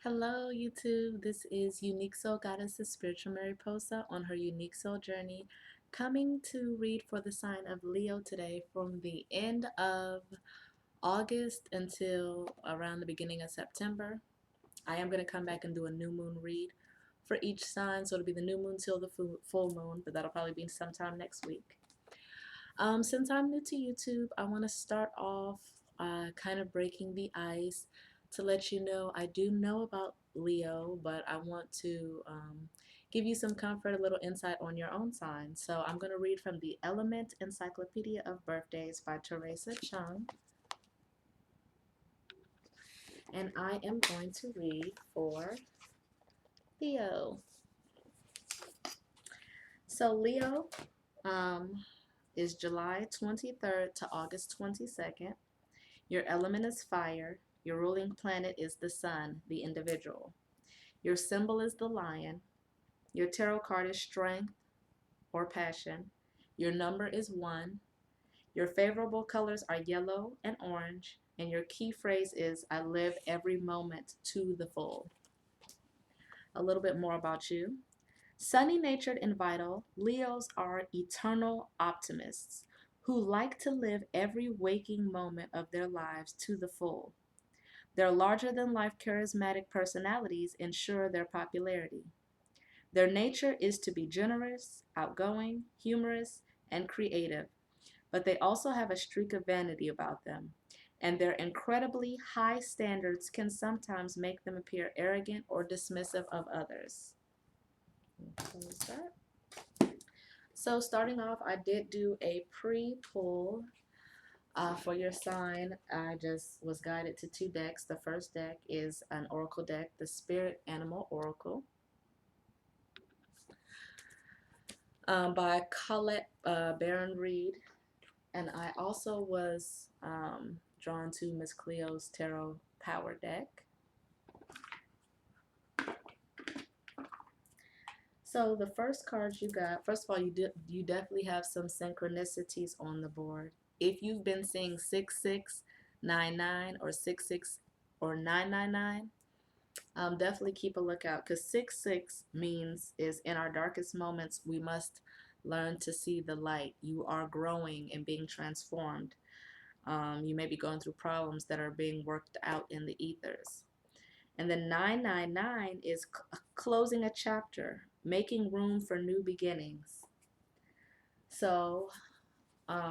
Hello, YouTube. This is Unique Soul Goddess, Spiritual Mariposa, on her unique soul journey, coming to read for the sign of Leo today from the end of August until around the beginning of September. I am going to come back and do a new moon read for each sign, so it'll be the new moon till the full moon, but that'll probably be sometime next week. Since I'm new to YouTube, I want to start off kind of breaking the ice to let you know I do know about Leo, but I want to give you some comfort, a little insight on your own sign. So I'm going to read from the Element Encyclopedia of Birthdays by Teresa Chung, and I am going to read for Leo. So Leo is July 23rd to August 22nd. Your element is fire. Your ruling planet is the sun, the individual. Your symbol is the lion. Your tarot card is strength or passion. Your number is 1. Your favorable colors are yellow and orange. And your key phrase is, I live every moment to the full. A little bit more about you. Sunny natured and vital, Leos are eternal optimists who like to live every waking moment of their lives to the full. Their larger-than-life charismatic personalities ensure their popularity. Their nature is to be generous, outgoing, humorous, and creative, but they also have a streak of vanity about them, and their incredibly high standards can sometimes make them appear arrogant or dismissive of others. Close that. So starting off, I did do a pre-pull for your sign. I just was guided to 2 decks. The first deck is an oracle deck, the Spirit Animal Oracle, by Colette Baron Reed. And I also was drawn to Miss Cleo's Tarot Power deck. So the first cards you got, first of all, you definitely have some synchronicities on the board. If you've been seeing 6699 or 66 or 999, definitely keep a lookout, because 66 means is in our darkest moments we must learn to see the light. You are growing and being transformed. You may be going through problems that are being worked out in the ethers. And then 999 is closing a chapter, making room for new beginnings. So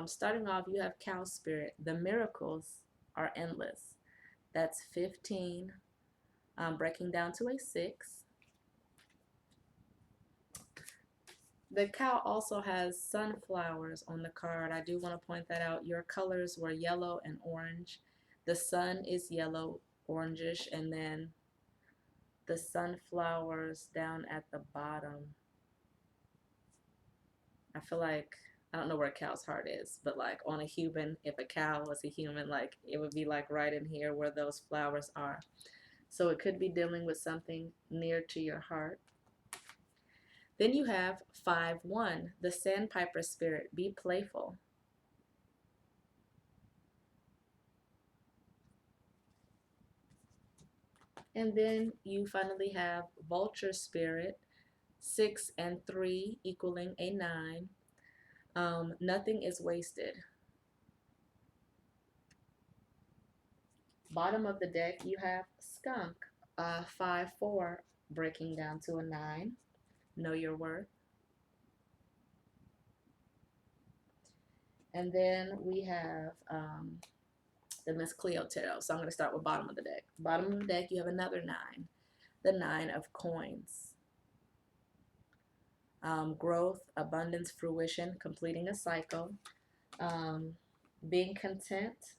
starting off, you have Cow Spirit. The miracles are endless. That's 15, breaking down to a 6. The cow also has sunflowers on the card. I do want to point that out. Your colors were yellow and orange. The sun is yellow, orangish, and then the sunflowers down at the bottom. I feel like, I don't know where a cow's heart is, but like on a human, if a cow was a human, like it would be like right in here where those flowers are. So it could be dealing with something near to your heart. Then you have 5-1, the Sandpiper Spirit. Be playful. And then you finally have Vulture Spirit, 6 and 3 equaling a 9. Nothing is wasted. Bottom of the deck, you have Skunk, 5-4, breaking down to a 9. Know your worth. And then we have the Miss Cleo Tarot. So I'm going to start with bottom of the deck. Bottom of the deck, you have another 9, the 9 of Coins. Growth, abundance, fruition, completing a cycle, being content.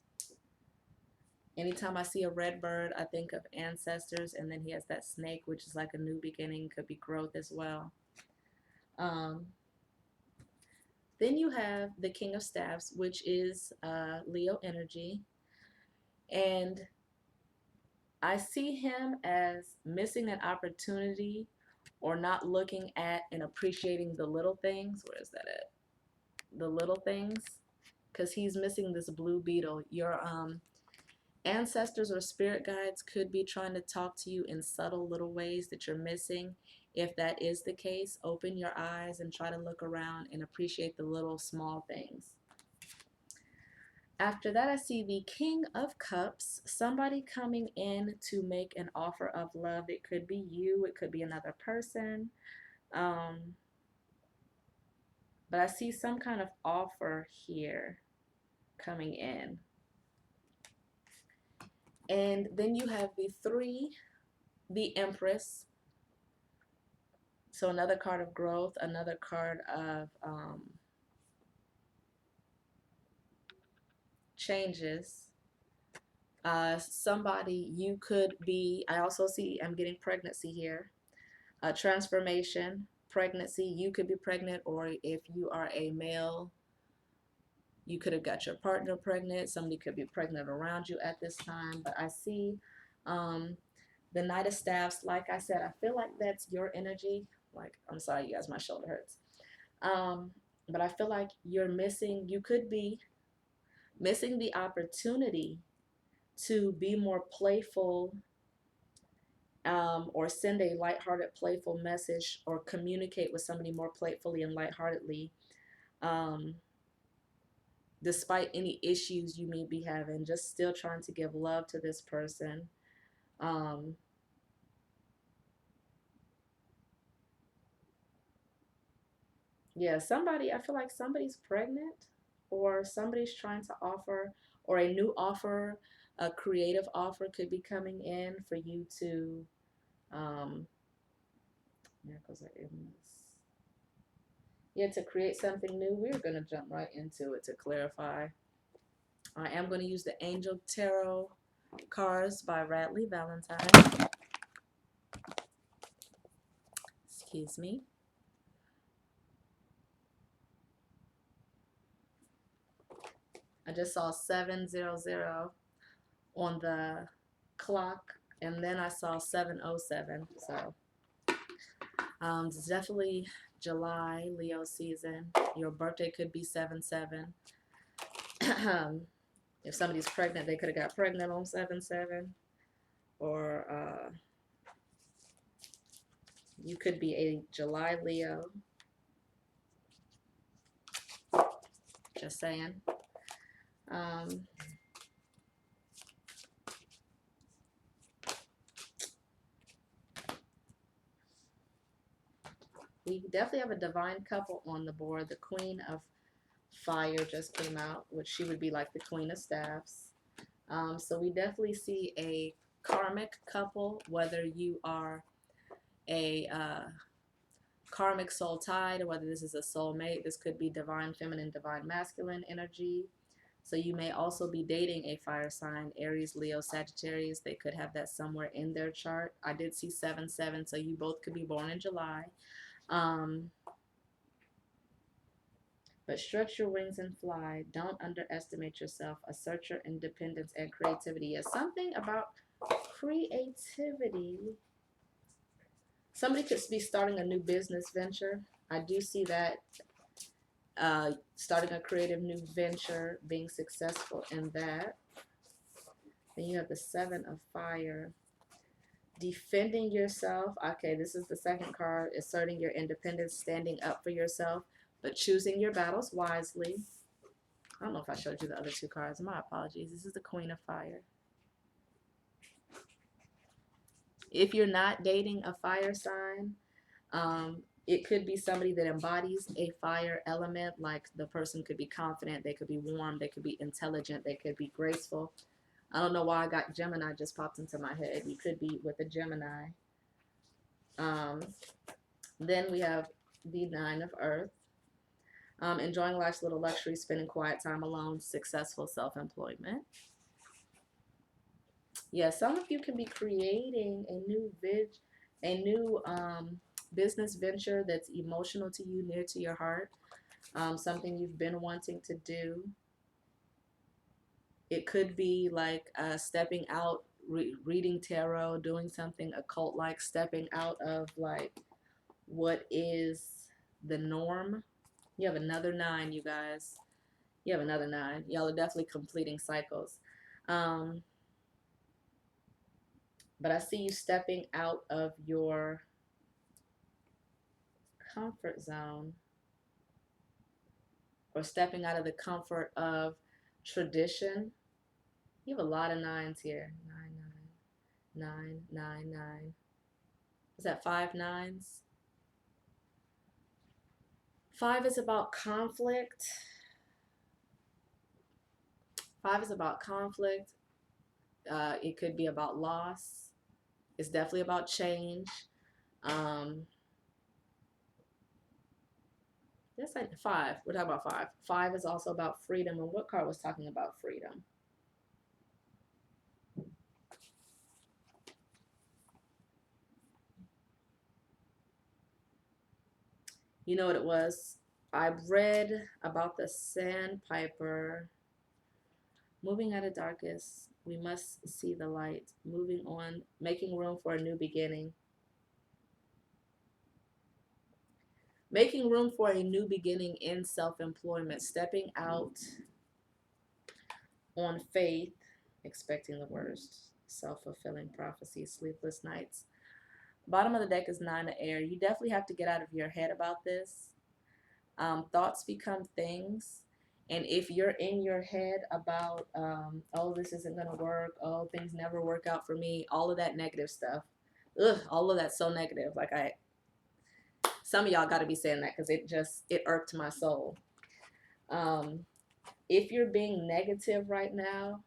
Anytime I see a red bird, I think of ancestors, and then he has that snake, which is like a new beginning, could be growth as well. Then you have the King of Staffs, which is Leo energy, and I see him as missing an opportunity or not looking at and appreciating the little things. Where is that at? The little things, because he's missing this blue beetle. Ancestors or spirit guides could be trying to talk to you in subtle little ways that you're missing. If that is the case, open your eyes and try to look around and appreciate the little small things. After that, I see the King of Cups, somebody coming in to make an offer of love. It could be you, it could be another person. Um, but I see some kind of offer here coming in. And then you have the Empress. So another card of growth, another card of changes. Somebody you could be, I also see, I'm getting pregnancy here. Transformation, pregnancy, you could be pregnant, or if you are a male, you could have got your partner pregnant. Somebody could be pregnant around you at this time. But I see the Knight of Staffs. Like I said, I feel like that's your energy. Like, I'm sorry, you guys, my shoulder hurts. But I feel like you could be missing the opportunity to be more playful, or send a lighthearted, playful message, or communicate with somebody more playfully and lightheartedly, um, despite any issues you may be having, just still trying to give love to this person. Um, yeah, I feel like somebody's pregnant, or somebody's trying to offer, or a new offer, a creative offer could be coming in for you to, miracles are in this. Yeah, to create something new. We're going to jump right into it to clarify. I am going to use the Angel Tarot cards by Radley Valentine. Excuse me. I just saw 700 on the clock, and then I saw 707. So it's definitely July, Leo season. Your birthday could be 7/7. If somebody's pregnant, they could have got pregnant on 7/7, or you could be a July Leo. Just saying. Um, we definitely have a divine couple on the board. The Queen of Fire just came out, which she would be like the Queen of Staffs. So we definitely see a karmic couple, whether you are a karmic soul tied, or whether this is a soulmate. This could be divine feminine, divine masculine energy. So you may also be dating a fire sign, Aries, Leo, Sagittarius. They could have that somewhere in their chart. I did see 7/7, so you both could be born in July. But stretch your wings and fly. Don't underestimate yourself. Assert your independence and creativity. Is something about creativity. Somebody could be starting a new business venture. I do see that. Starting a creative new venture, being successful in that. Then you have the Seven of Fire. Defending yourself. Okay, this is the second card. Asserting your independence, standing up for yourself, but choosing your battles wisely. I don't know if I showed you the other two cards. My apologies. This is the Queen of Fire. If you're not dating a fire sign, it could be somebody that embodies a fire element. Like, the person could be confident, they could be warm, they could be intelligent, they could be graceful. I don't know why I got Gemini just popped into my head. You could be with a Gemini. Then we have the Nine of Earth. Enjoying life's little luxuries, spending quiet time alone, successful self-employment. Yeah, some of you can be creating a new business venture that's emotional to you, near to your heart, something you've been wanting to do. It could be like stepping out, reading tarot, doing something occult-like, stepping out of like what is the norm. You have another 9, you guys. You have another 9. Y'all are definitely completing cycles. But I see you stepping out of your comfort zone, or stepping out of the comfort of tradition. You have a lot of nines here. 9, 9, 9, 9, 9. Is that 5 nines? 5 is about conflict. 5 is about conflict. It could be about loss. It's definitely about change. That's like 5. We're talking about 5. 5 is also about freedom. And what card was talking about freedom? You know what it was? I read about the sandpiper. Moving out of darkness, we must see the light. Moving on, making room for a new beginning. Making room for a new beginning in self-employment. Stepping out on faith, expecting the worst. Self-fulfilling prophecy, sleepless nights. Bottom of the deck is 9 of air. You definitely have to get out of your head about this. Thoughts become things. And if you're in your head about, oh, this isn't going to work, oh, things never work out for me, all of that negative stuff, all of that's so negative. Like, some of y'all got to be saying that, because it irked my soul. If you're being negative right now,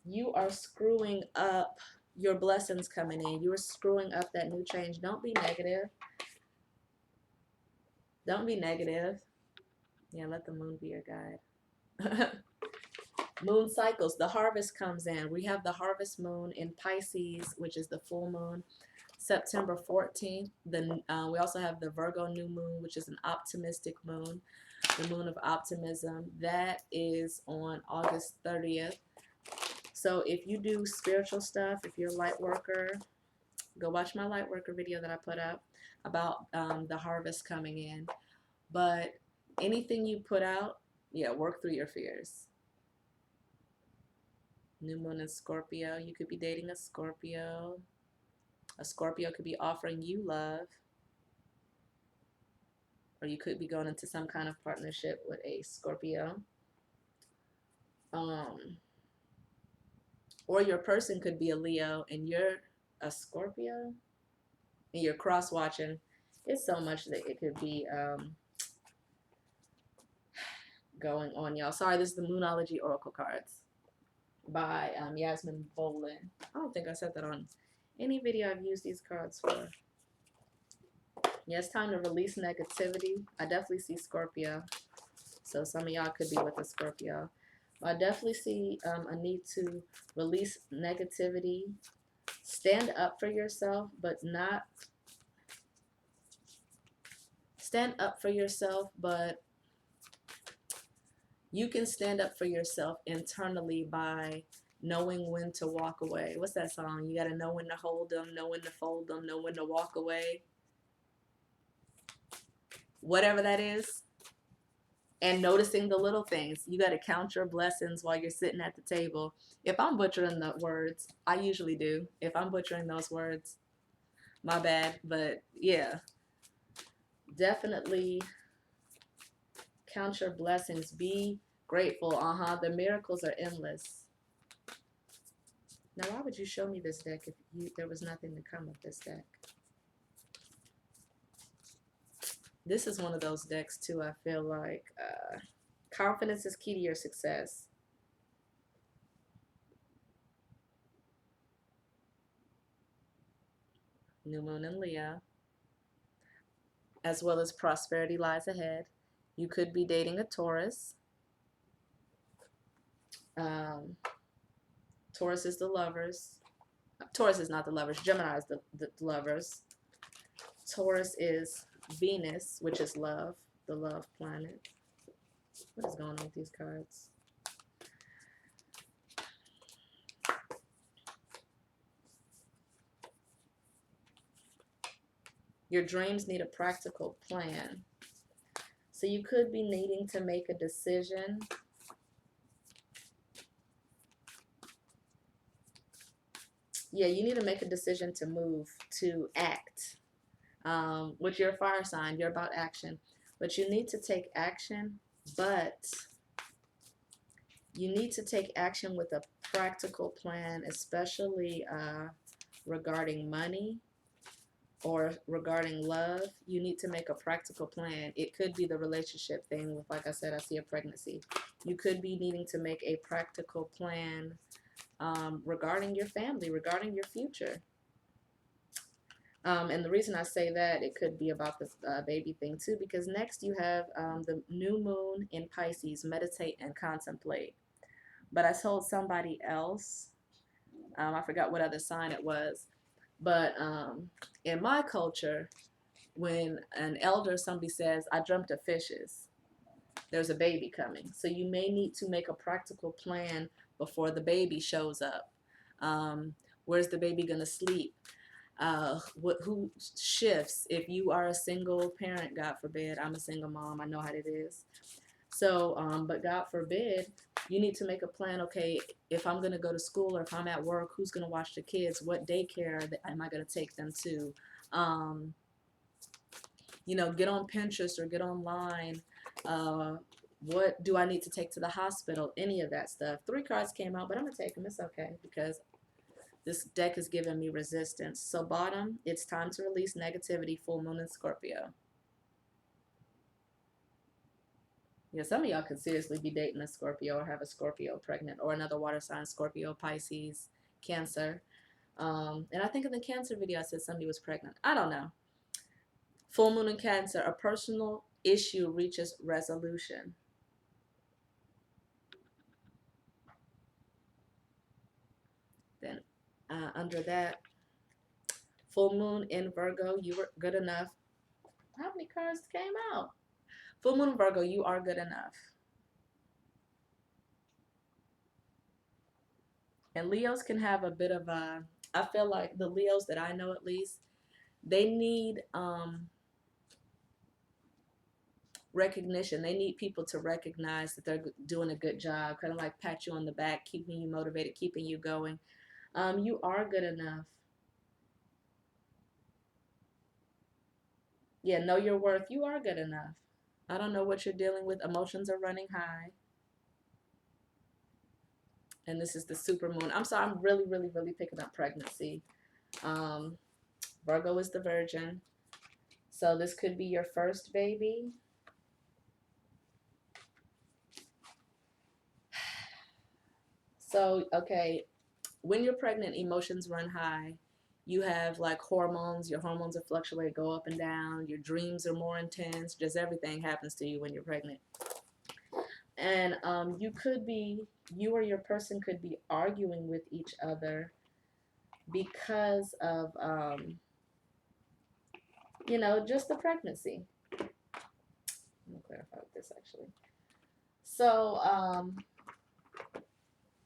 you are screwing up your blessings coming in. You're screwing up that new change. Don't be negative. Don't be negative. Yeah, let the moon be your guide. Moon cycles. The harvest comes in. We have the harvest moon in Pisces, which is the full moon, September 14th. We also have the Virgo new moon, which is an optimistic moon, the moon of optimism. That is on August 30th. So if you do spiritual stuff, if you're a light worker, go watch my light worker video that I put up about the harvest coming in. But anything you put out, yeah, work through your fears. New moon in Scorpio. You could be dating a Scorpio. A Scorpio could be offering you love. Or you could be going into some kind of partnership with a Scorpio. Or your person could be a Leo and you're a Scorpio. And you're cross-watching. It's so much that it could be going on, y'all. Sorry, this is the Moonology Oracle cards by Yasmin Bolin. I don't think I said that on any video I've used these cards for. Yeah, it's time to release negativity. I definitely see Scorpio. So some of y'all could be with a Scorpio. I definitely see a need to release negativity. Stand up for yourself, but not... Stand up for yourself, but you can stand up for yourself internally by knowing when to walk away. What's that song? You got to know when to hold them, know when to fold them, know when to walk away. Whatever that is. And noticing the little things. You got to count your blessings while you're sitting at the table. If I'm butchering the words, I usually do. If I'm butchering those words, my bad. But yeah, definitely count your blessings. Be grateful. The miracles are endless. Now, why would you show me this deck if there was nothing to come with this deck? This is one of those decks, too, I feel like. Confidence is key to your success. New moon in Leo. As well as prosperity lies ahead. You could be dating a Taurus. Taurus is the lovers. Taurus is not the lovers. Gemini is the lovers. Taurus is Venus, which is love, the love planet. What is going on with these cards? Your dreams need a practical plan. So you could be needing to make a decision. Yeah, you need to make a decision to move, to act. With your fire sign, you're about action. But you need to take action, but you need to take action with a practical plan, especially regarding money or regarding love. You need to make a practical plan. It could be the relationship thing with, like I said, I see a pregnancy. You could be needing to make a practical plan regarding your family, regarding your future. And the reason I say that, it could be about this baby thing too, because next you have the new moon in Pisces, meditate and contemplate. But I told somebody else, I forgot what other sign it was, but in my culture, when an elder, somebody says, I dreamt of fishes, there's a baby coming. So you may need to make a practical plan before the baby shows up. Where's the baby going to sleep? Who shifts? If you are a single parent, God forbid, I'm a single mom, I know how it is. So, but God forbid, you need to make a plan. Okay, if I'm going to go to school or if I'm at work, who's going to watch the kids? What daycare am I going to take them to? Get on Pinterest or get online. What do I need to take to the hospital? Any of that stuff. 3 cards came out, but I'm going to take them. It's okay because this deck is giving me resistance. So bottom, it's time to release negativity, full moon in Scorpio. Yeah, some of y'all could seriously be dating a Scorpio or have a Scorpio pregnant or another water sign, Scorpio, Pisces, Cancer. And I think in the Cancer video I said somebody was pregnant. I don't know. Full moon in Cancer, a personal issue reaches resolution. Then under that, full moon in Virgo, you were good enough. How many cards came out? Full moon in Virgo, you are good enough. And Leos can have a bit of a, I feel like the Leos that I know at least, they need recognition. They need people to recognize that they're doing a good job, kind of like pat you on the back, keeping you motivated, keeping you going. You are good enough. Yeah, know your worth. You are good enough. I don't know what you're dealing with. Emotions are running high. And this is the super moon. I'm sorry, I'm really, really, really picking up pregnancy. Virgo is the virgin. So this could be your first baby. So, okay, when you're pregnant, emotions run high. You have like hormones, your hormones are fluctuate, go up and down. Your dreams are more intense. Just everything happens to you when you're pregnant. And you or your person could be arguing with each other because of, just the pregnancy. Let me clarify this actually. So,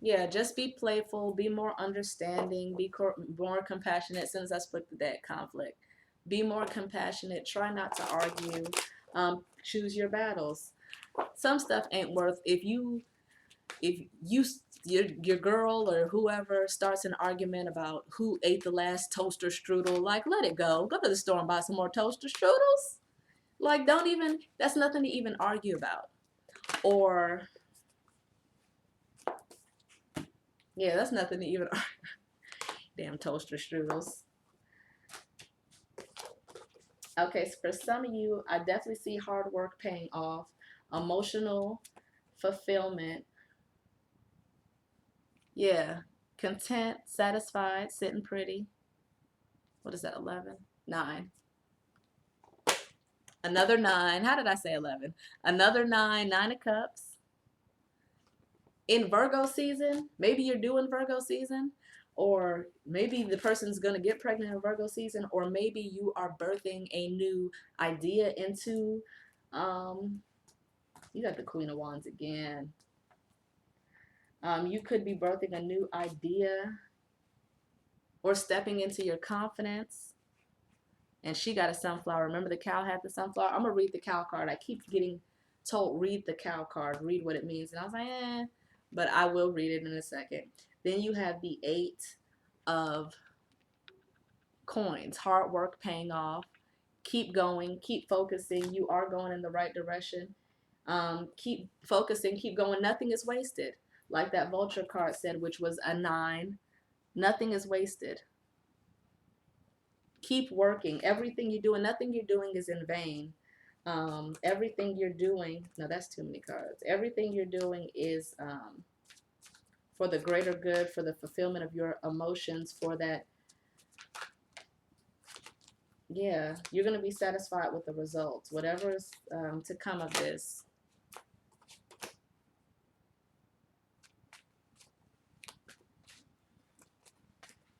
yeah, just be playful, be more understanding, be more compassionate. As soon as I split the deck, conflict. Be more compassionate. Try not to argue. Choose your battles. Some stuff ain't worth. If your girl or whoever starts an argument about who ate the last toaster strudel, like let it go. Go to the store and buy some more toaster strudels. Like don't even. That's nothing to even argue about. Or yeah, that's nothing to even argue. Damn toaster strudels. Okay, so for some of you, I definitely see hard work paying off, emotional fulfillment. Yeah, content, satisfied, sitting pretty. What is that, 11? 9. Another 9. How did I say 11? Another 9, 9 of cups. In Virgo season, maybe you're doing Virgo season, or maybe the person's going to get pregnant in Virgo season, or maybe you are birthing a new idea into, you got the Queen of Wands again. You could be birthing a new idea or stepping into your confidence. And she got a sunflower. Remember the cow had the sunflower? I'm going to read the cow card. I keep getting told, read the cow card, read what it means. And I was like, but I will read it in a second. Then you have the 8 of coins. Hard work paying off. Keep going. Keep focusing. You are going in the right direction. Keep focusing. Keep going. Nothing is wasted. Like that vulture card said, which was a 9. Nothing is wasted. Keep working. Everything you're doing, nothing you're doing is in vain. Everything you're doing, no, that's too many cards. Everything you're doing is for the greater good, for the fulfillment of your emotions, for that. Yeah, you're going to be satisfied with the results, whatever is to come of this.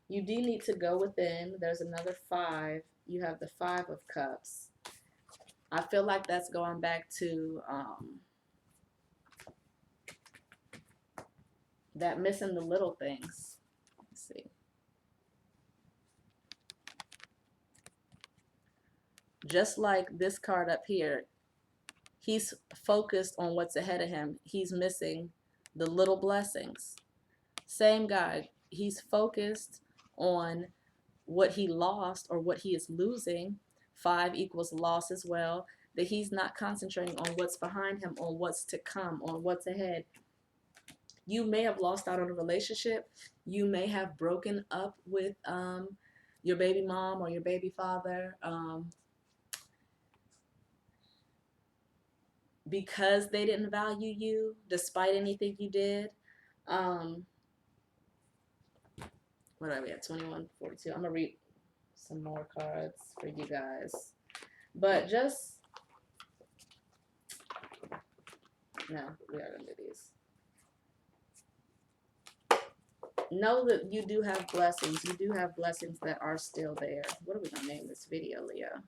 You do need to go within. There's another 5. You have the 5 of Cups. I feel like that's going back to that missing the little things. Let's see. Just like this card up here, he's focused on what's ahead of him. He's missing the little blessings. Same guy. He's focused on what he lost or what he is losing. 5 equals loss as well. That he's not concentrating on what's behind him, on what's to come, on what's ahead. You may have lost out on a relationship. You may have broken up with your baby mom or your baby father because they didn't value you despite anything you did. What are we at? 21:42. I'm going to read some more cards for you guys. But just, no, we are going to do these. Know that you do have blessings. You do have blessings that are still there. What are we going to name this video, Leah?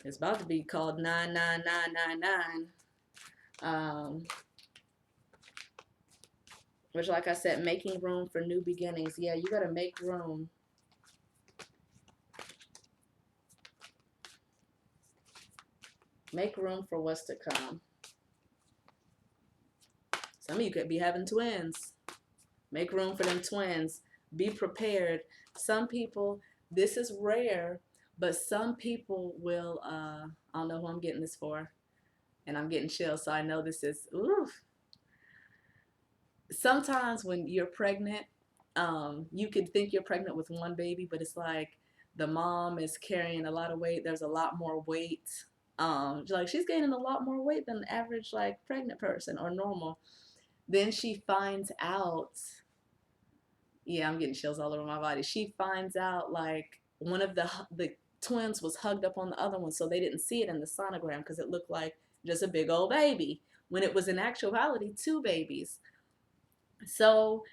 It's about to be called 99999. Which, like I said, making room for new beginnings. Yeah, you got to make room. Make room for what's to come. Some of you could be having twins. Make room for them twins. Be prepared. Some people, this is rare, but some people will, I don't know who I'm getting this for, and I'm getting chills, so I know this is, oof. Sometimes when you're pregnant, you could think you're pregnant with one baby, but it's like the mom is carrying a lot of weight. There's a lot more weight. Like she's gaining a lot more weight than the average like pregnant person or normal. Then she finds out, yeah, I'm getting chills all over my body. She finds out like one of the twins was hugged up on the other one, so they didn't see it in the sonogram because it looked like just a big old baby when it was in actuality 2 babies. So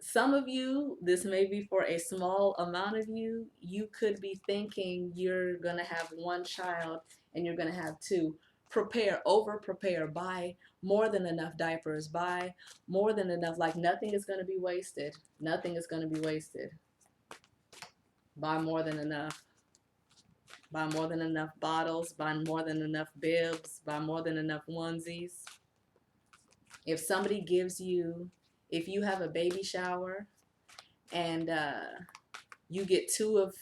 some of you, this may be for a small amount of you, you could be thinking you're going to have 1 child and you're going to have 2. Prepare, over prepare, buy more than enough diapers, buy more than enough, like nothing is going to be wasted. Nothing is going to be wasted. Buy more than enough. Buy more than enough bottles, buy more than enough bibs, buy more than enough onesies. If somebody gives you, if you have a baby shower and you get 2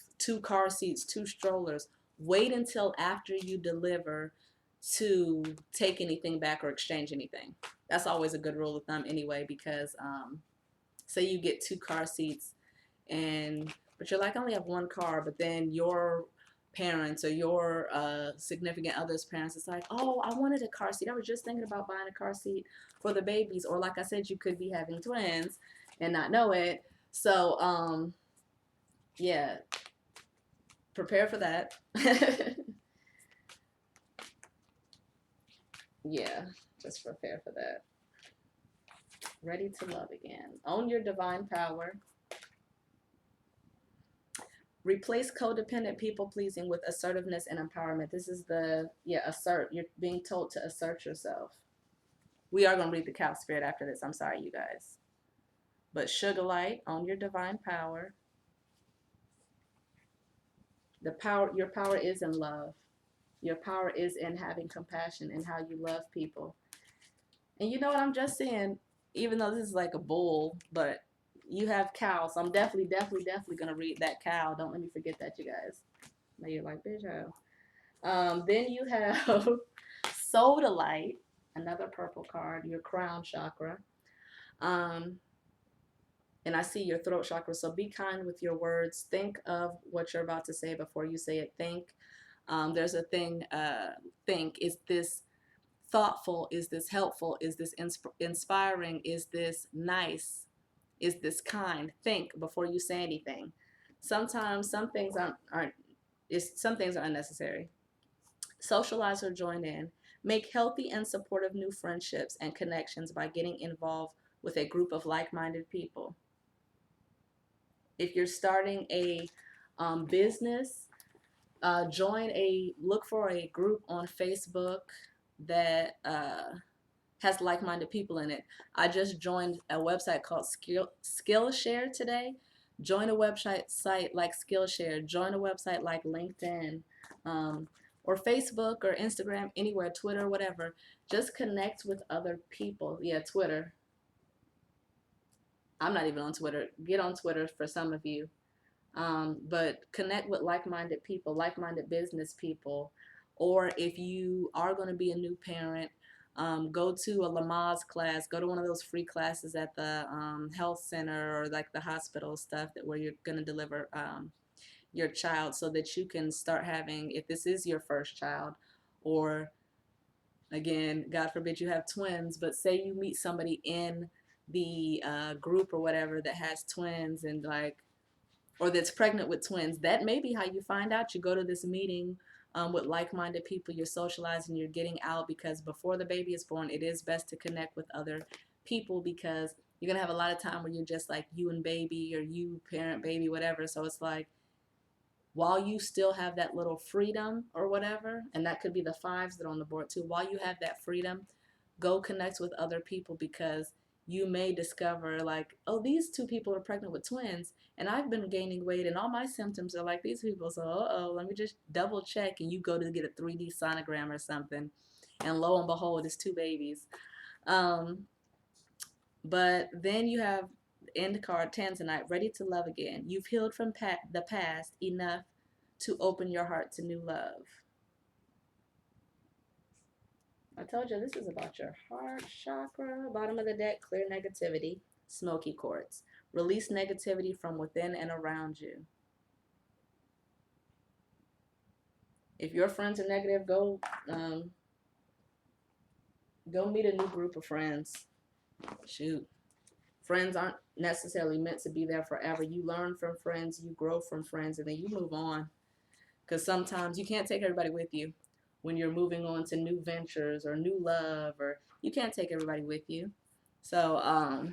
car seats, 2 strollers, wait until after you deliver to take anything back or exchange anything. That's always a good rule of thumb anyway, because say you get 2 car seats but you're like, I only have 1 car, but then your parents or your significant other's parents, it's like, oh, I wanted a car seat. I was just thinking about buying a car seat for the babies. Or like I said, you could be having twins and not know it. So, yeah, prepare for that. Yeah, just prepare for that. Ready to love again. Own your divine power. Replace codependent people pleasing with assertiveness and empowerment. This is assert. You're being told to assert yourself. We are going to read the cow spirit after this. I'm sorry, you guys. But Sugar Light, own your divine power. Your power is in love. Your power is in having compassion and how you love people. And you know what I'm just saying, even though this is like a bull, but You have cow, so I'm definitely gonna read that cow. Don't let me forget that, you guys. Now you're like, bitch, how? Then you have Sodalite, another purple card, your crown chakra. Um, and I see your throat chakra, so be kind with your words. Think of what you're about to say before you say it. Think. There's a thing, think. Is this thoughtful? Is this helpful? Is this inspiring? Is this nice? Is this kind? Think before you say anything. Sometimes some things are unnecessary. Socialize or join in. Make healthy and supportive new friendships and connections by getting involved with a group of like-minded people. If you're starting a business, look for a group on Facebook that has like-minded people in it. I just joined a website called Skillshare today. Join a website site like Skillshare. Join a website like LinkedIn, or Facebook or Instagram, anywhere, Twitter, whatever. Just connect with other people. Yeah, Twitter. I'm not even on Twitter. Get on Twitter for some of you. But connect with like-minded people, like-minded business people. Or if you are going to be a new parent, go to a Lamaze class, go to one of those free classes at the health center or like the hospital stuff where you're going to deliver your child, so that you can start having, if this is your first child, or again, God forbid you have twins, but say you meet somebody in the group or whatever that has twins, and like, or that's pregnant with twins. That may be how you find out. You go to this meeting with like-minded people, you're socializing, you're getting out, because before the baby is born, it is best to connect with other people, because you're going to have a lot of time where you're just like you and baby, or you parent baby, whatever. So it's like, while you still have that little freedom or whatever, and that could be the fives that are on the board too, while you have that freedom, go connect with other people, because you may discover like, oh, these two people are pregnant with twins, and I've been gaining weight and all my symptoms are like these people, so let me just double check, and you go to get a 3D sonogram or something, and lo and behold, it's two babies. Um, but then you have end card Tanzanite, ready to love again. You've healed from the past enough to open your heart to new love. I told you this is about your heart chakra. Bottom of the deck, clear negativity, smoky quartz. Release negativity from within and around you. If your friends are negative, go meet a new group of friends. Shoot. Friends aren't necessarily meant to be there forever. You learn from friends, you grow from friends, and then you move on. Because sometimes you can't take everybody with you when you're moving on to new ventures or new love, or you can't take everybody with you. So,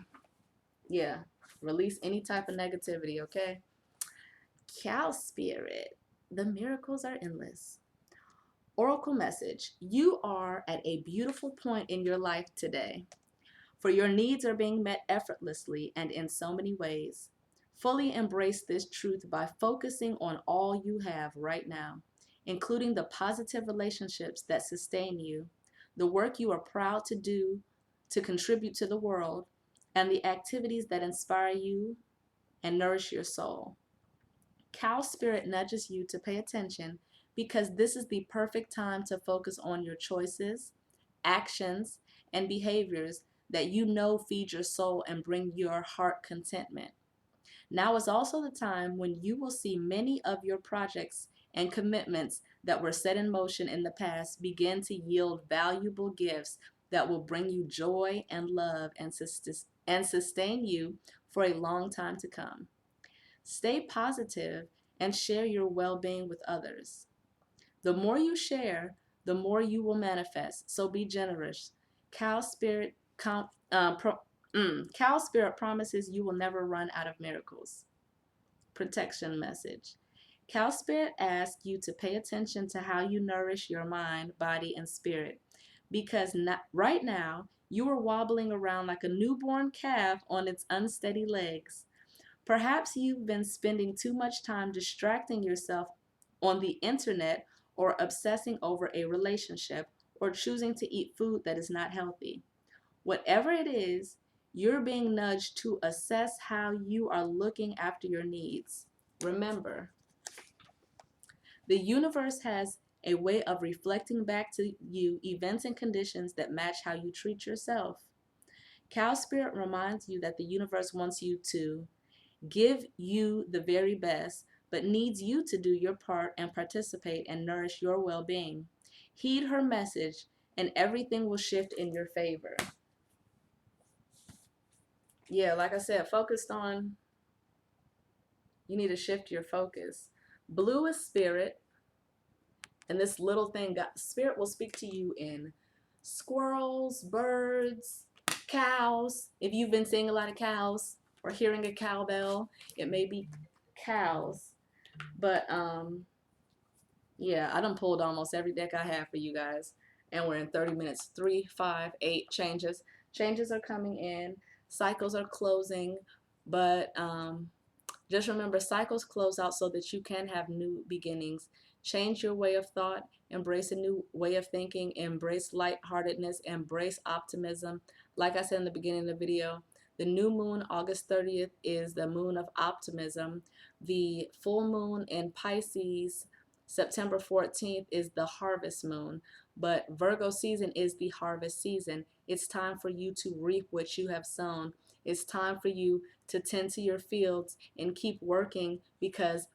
yeah, release any type of negativity, okay? Cow spirit, the miracles are endless. Oracle message, you are at a beautiful point in your life today, for your needs are being met effortlessly and in so many ways. Fully embrace this truth by focusing on all you have right now, including the positive relationships that sustain you, the work you are proud to do to contribute to the world, and the activities that inspire you and nourish your soul. Cow Spirit nudges you to pay attention, because this is the perfect time to focus on your choices, actions, and behaviors that you know feed your soul and bring your heart contentment. Now is also the time when you will see many of your projects and commitments that were set in motion in the past begin to yield valuable gifts that will bring you joy and love and sustain you for a long time to come. Stay positive and share your well-being with others. The more you share, the more you will manifest. So be generous. Cow Spirit, Cow Spirit promises you will never run out of miracles. Protection message. Cow Spirit asks you to pay attention to how you nourish your mind, body, and spirit, because right now you are wobbling around like a newborn calf on its unsteady legs. Perhaps you've been spending too much time distracting yourself on the internet, or obsessing over a relationship, or choosing to eat food that is not healthy. Whatever it is, You're being nudged to assess how you are looking after your needs. Remember, the universe has a way of reflecting back to you events and conditions that match how you treat yourself. Cow Spirit reminds you that the universe wants you to give you the very best, but needs you to do your part and participate and nourish your well being. Heed her message, and everything will shift in your favor. Yeah, like I said, focused on, you need to shift your focus. Blue is spirit, and this little thing, spirit will speak to you in squirrels, birds, cows. If you've been seeing a lot of cows or hearing a cowbell, it may be cows. But yeah, I done pulled almost every deck I have for you guys, and we're in 30 minutes. 3, 5, 8 changes. Changes are coming in. Cycles are closing, but just remember, cycles close out so that you can have new beginnings. Change your way of thought, embrace a new way of thinking, embrace lightheartedness, embrace optimism. Like I said in the beginning of the video, the new moon, August 30th, is the moon of optimism. The full moon in Pisces, September 14th, is the harvest moon. But Virgo season is the harvest season. It's time for you to reap what you have sown. It's time for you to tend to your fields and keep working, because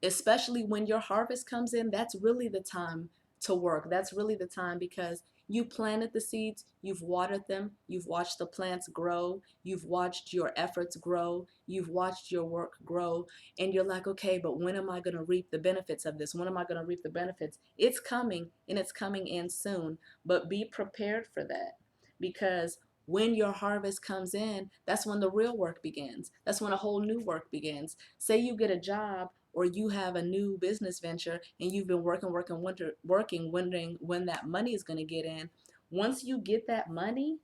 especially when your harvest comes in, that's really the time to work. That's really the time, because you planted the seeds, you've watered them, you've watched the plants grow, you've watched your efforts grow, you've watched your work grow, and you're like, okay, but when am I going to reap the benefits of this? When am I going to reap the benefits? It's coming, and it's coming in soon, but be prepared for that, because when your harvest comes in, that's when the real work begins. That's when a whole new work begins. Say you get a job or you have a new business venture and you've been working, wondering when that money is going to get in. Once you get that money,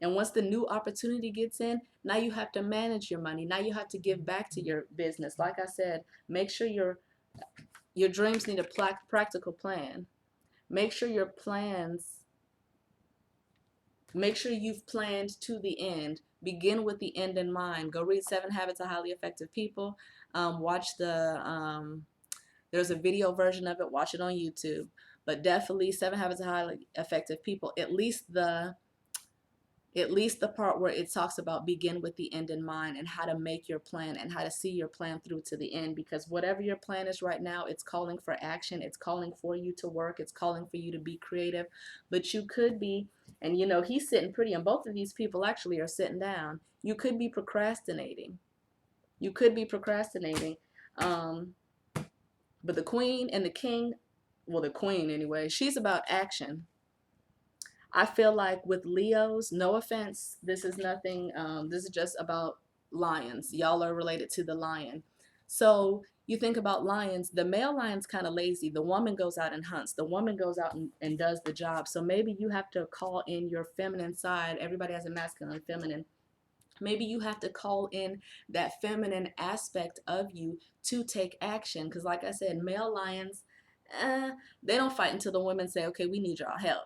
and once the new opportunity gets in, now you have to manage your money. Now you have to give back to your business. Like I said, make sure your dreams need a practical plan. Make sure your plans, make sure you've planned to the end. Begin with the end in mind. Go read 7 Habits of Highly Effective People. Watch there's a video version of it. Watch it on YouTube. But definitely 7 Habits of Highly Effective People. At least the part where it talks about begin with the end in mind, and how to make your plan and how to see your plan through to the end. Because whatever your plan is right now, it's calling for action. It's calling for you to work. It's calling for you to be creative. But you could be, and you know, he's sitting pretty, and both of these people actually are sitting down. You could be procrastinating. You could be procrastinating. But the queen and the king, well, the queen anyway, she's about action. I feel like with Leos, no offense, this is nothing, this is just about lions. Y'all are related to the lion. So you think about lions, the male lion's kind of lazy. The woman goes out and hunts. The woman goes out and does the job. So maybe you have to call in your feminine side. Everybody has a masculine and feminine. Maybe you have to call in that feminine aspect of you to take action. Because like I said, male lions, they don't fight until the women say, okay, we need y'all help.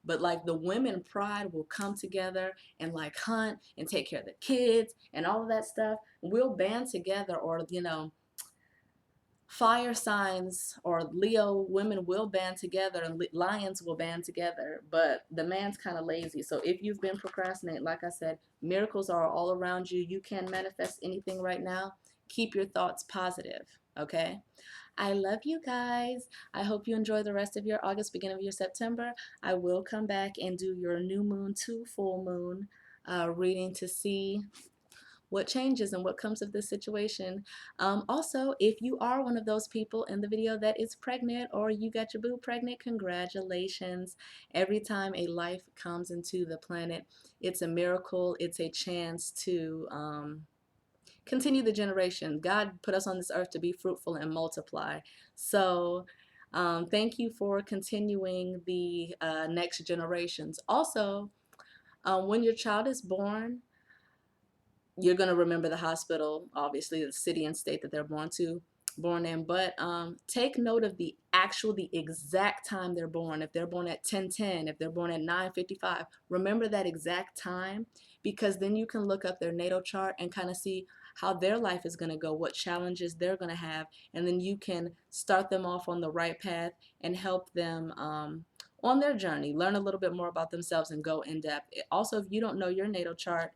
But like the women pride will come together and like hunt and take care of the kids and all of that stuff. We'll band together, or, you know, fire signs or Leo women will band together, and lions will band together, but the man's kind of lazy. So if you've been procrastinating, like I said, miracles are all around you. You can manifest anything right now. Keep your thoughts positive, okay? I love you guys. I hope you enjoy the rest of your August, beginning of your September. I will come back and do your new moon to full moon reading to see what changes and what comes of this situation. Also, if you are one of those people in the video that is pregnant, or you got your boo pregnant, congratulations. Every time a life comes into the planet, it's a miracle. It's a chance to continue the generation. God put us on this earth to be fruitful and multiply. So thank you for continuing the next generations. Also, when your child is born, you're going to remember the hospital, obviously, the city and state that they're born to. born in. But take note of the exact time they're born. If they're born at 10:10, if they're born at 9:55, remember that exact time, because then you can look up their natal chart and kind of see how their life is going to go, what challenges they're going to have, and then you can start them off on the right path and help them on their journey, learn a little bit more about themselves and go in depth. Also, if you don't know your natal chart,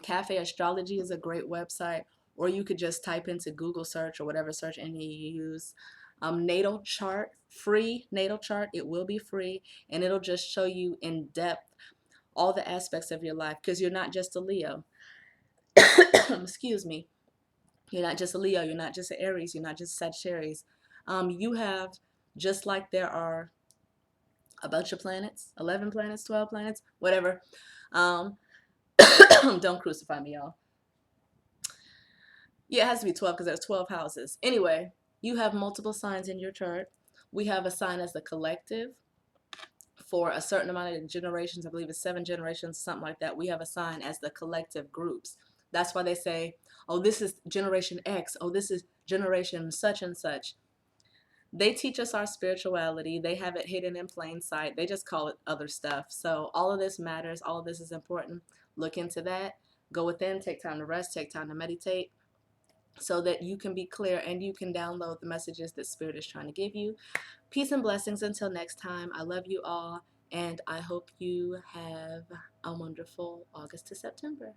Cafe Astrology is a great website, or you could just type into Google search or whatever search engine you use. Natal chart, free natal chart. It will be free, and it'll just show you in depth all the aspects of your life, because you're not just a Leo. Excuse me. You're not just a Leo. You're not just an Aries. You're not just Sagittarius. You have, just like there are a bunch of planets, 11 planets, 12 planets, whatever. Um, don't crucify me, y'all. Yeah, it has to be 12 because there's 12 houses. Anyway, you have multiple signs in your chart. We have a sign as the collective for a certain amount of generations. I believe it's 7 generations, something like that. We have a sign as the collective groups. That's why they say, oh, this is generation X. Oh, this is generation such and such. They teach us our spirituality. They have it hidden in plain sight. They just call it other stuff. So all of this matters. All of this is important. Look into that. Go within. Take time to rest. Take time to meditate, so that you can be clear and you can download the messages that Spirit is trying to give you. Peace and blessings until next time. I love you all, and I hope you have a wonderful August to September.